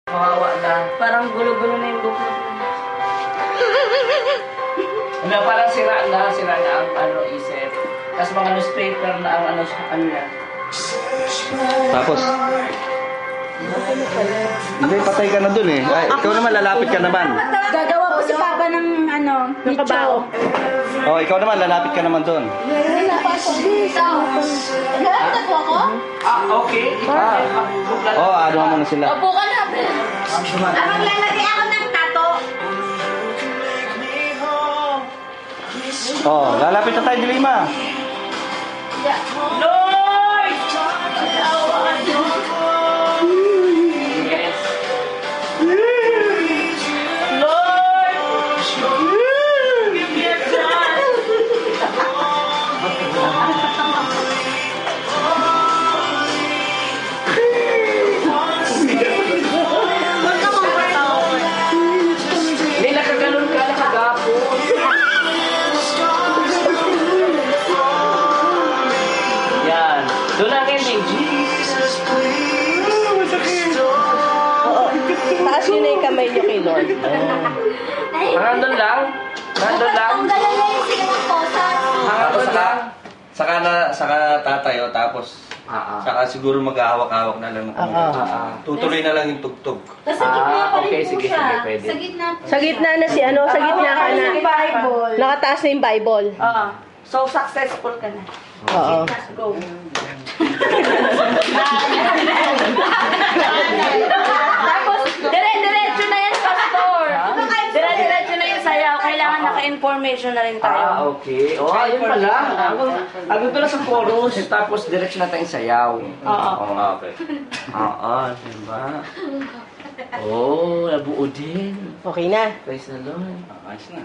Kawawa na. Parang gulo-gulo na yung buhok. Ano, parang sira na ang ano, isip. Tapos mga newspaper na ang ano niya. Tapos, hindi, patay ka na dun eh. Ay, ikaw naman, lalapit ka naman. Gagawa ko si Papa ng ano, ng kabao. Oh, ikaw naman, lalapit ka naman dun. Naglalapit ako? Okay. Oh, ano mo na sila. Opo ka na. Maglalagay ako ng tato. Oh, lalapit na tayo, Dilima. Lloyd! Yes. Lloyd! Give me a chance! Hindi, nakaganon ka, nakagapon. Yan. Doon ang ending. Taas nyo na yung kamay nyo kay Lord. Hanggang lang. Hanggang lang. Ang galala yung silang posa. Hanggang lang. Saka tatayo, tapos saka siguro maghahawak-hawak na lang ng kamay. Tutuloy na lang yung tugtog. Sa gitna pa okay, rin po sige, siya. sige, pwede. Sa gitna po. Sa gitna na si ano, sa gitna ka na. Bible. Nakataas na yung Bible. Oo. So, successful ka na. Oo. Let's go. Tapos, dire-diretso na yan, Pastor. Dire-diretso na yung sayaw. Kailangan naka-information na rin tayo. Okay. Oh, ayun pala. Ako pala sa chorus, tapos diretso na tayong sayaw. Oo. Okay. Oo, diba? Oh, nabuo din. Okay na. Praise the Lord. Ayos na.